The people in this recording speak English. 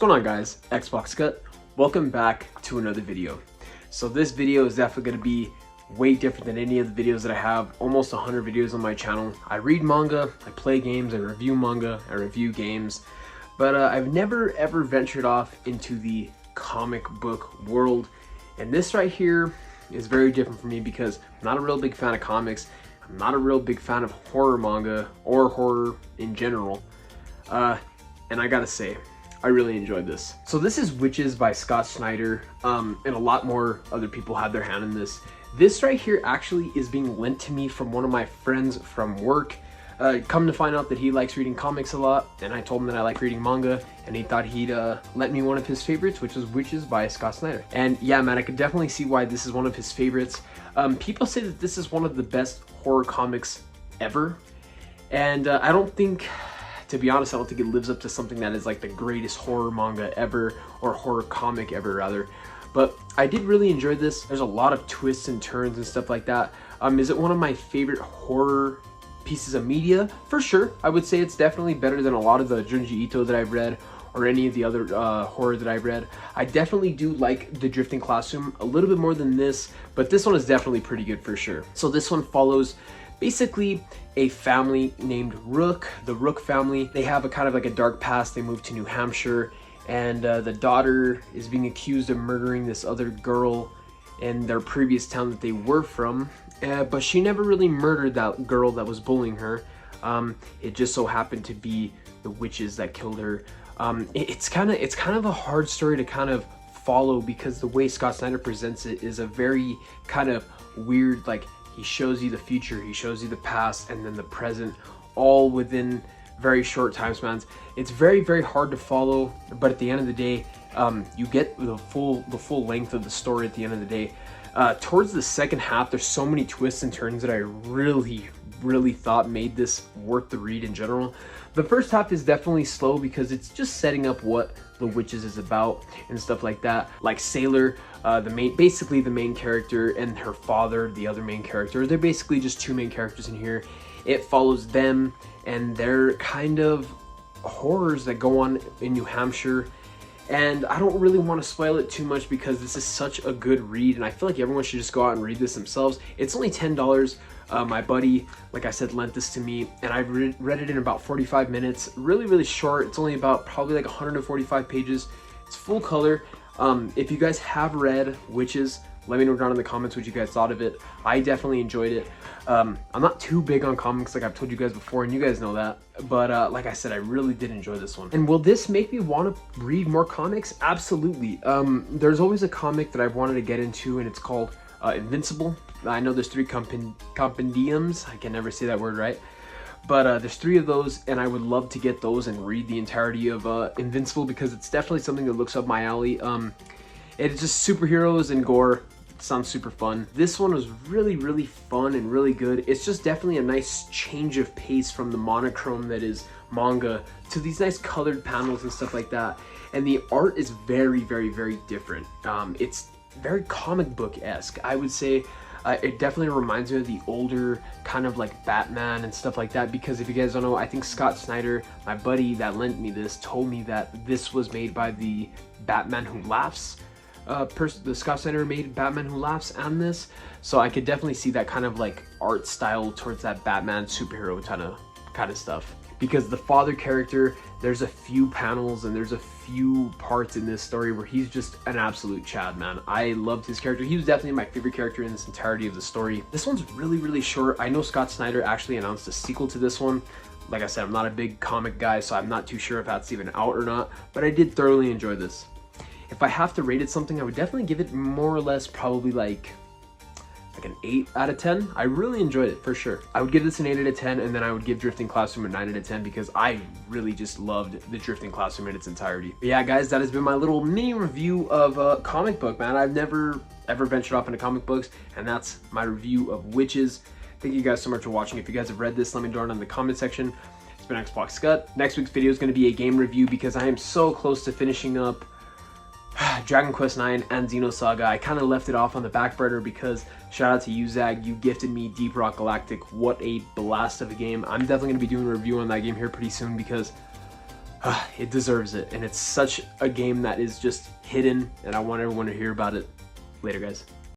going on, guys? Xbox Cut. Welcome back to another video. So this video is definitely going to be way different than any of the videos that I have. Almost 100 videos on my channel. I read manga, I play games, I review manga, I review games, but I've never ever ventured off into the comic book world. And this right here is very different for me because I'm not a real big fan of comics. I'm not a real big fan of horror manga or horror in general. And I gotta say, I really enjoyed this. So this is Witches by Scott Snyder, and a lot more other people had their hand in this. This right here actually is being lent to me from one of my friends from work. Come to find out that he likes reading comics a lot, and I told him that I like reading manga, and he thought he'd lent me one of his favorites, which was Witches by Scott Snyder. And yeah, man, I could definitely see why this is one of his favorites. People say that this is one of the best horror comics ever, and I don't think, to be honest, I don't think it lives up to something that is like the greatest horror manga ever, or horror comic ever rather. But I did really enjoy this. There's a lot of twists and turns and stuff like that. Is it one of my favorite horror pieces of media? For sure. I would say it's definitely better than a lot of the Junji Ito that I've read, or any of the other horror that I've read. I definitely do like The Drifting Classroom a little bit more than this, but this one is definitely pretty good for sure. So this one follows basically a family named Rook, the Rook family. They have a kind of like a dark past. They moved to New Hampshire, and the daughter is being accused of murdering this other girl in their previous town that they were from, but she never really murdered that girl that was bullying her. It just so happened to be the witches that killed her. It's kind of a hard story to kind of follow because the way Scott Snyder presents it is a very kind of weird, like, he shows you the future, he shows you the past, and then the present, all within very short time spans. It's very, very hard to follow, but at the end of the day, you get the full length of the story at the end of the day. Towards the second half, there's so many twists and turns that I really thought made this worth the read in general. The first half is definitely slow because it's just setting up what the Witches is about and stuff like that. Like Sailor, basically the main character, and her father, the other main character. They're basically just two main characters in here. It follows them and their kind of horrors that go on in New Hampshire. And I don't really want to spoil it too much because this is such a good read, and I feel like everyone should just go out and read this themselves. It's only $10. My buddy, like I said, lent this to me, and I read it in about 45 minutes. Really short. It's only about probably like 145 pages. It's full color. If you guys have read Witches, let me know down in the comments what you guys thought of it. I definitely enjoyed it. I'm not too big on comics, like I've told you guys before, and you guys know that. But like I said, I really did enjoy this one. And will this make me want to read more comics? Absolutely. There's always a comic that I've wanted to get into, and it's called Invincible. I know there's 3 compendiums. I can never say that word right. But there's 3 of those, and I would love to get those and read the entirety of Invincible because it's definitely something that looks up my alley. It's just superheroes and gore. It sounds super fun. This one was really fun and really good. It's just definitely a nice change of pace from the monochrome that is manga to these nice colored panels and stuff like that. And the art is very different. It's very comic book-esque, I would say. It definitely reminds me of the older kind of like Batman and stuff like that, because if you guys don't know, I think Scott Snyder, my buddy that lent me this, told me that this was made by the Batman Who Laughs the Scott Snyder made Batman Who Laughs and this, so I could definitely see that kind of like art style towards that Batman superhero kind of stuff. Because the father character, there's a few panels and there's a few parts in this story where he's just an absolute Chad, man. I loved his character. He was definitely my favorite character in this entirety of the story. This one's really short. I know Scott Snyder actually announced a sequel to this one. Like I said, I'm not a big comic guy, so I'm not too sure if that's even out or not, but I did thoroughly enjoy this. If I have to rate it something, I would definitely give it more or less probably like an 8 out of 10. I really enjoyed it for sure. I would give this an 8 out of 10, and then I would give Drifting Classroom a 9 out of 10 because I really just loved the Drifting Classroom in its entirety. But yeah, guys, that has been my little mini review of a comic book, man. I've never ever ventured off into comic books, and that's my review of Witches. Thank you guys so much for watching. If you guys have read this, let me know down in the comment section. It's been Xbox Cut. Next week's video is going to be a game review because I am so close to finishing up Dragon Quest IX and Xenosaga. I kind of left it off on the back burner because shout out to you, Zag. You gifted me Deep Rock Galactic. What a blast of a game. I'm definitely going to be doing a review on that game here pretty soon because It deserves it, and it's such a game that is just hidden, and I want everyone to hear about it. Later, guys.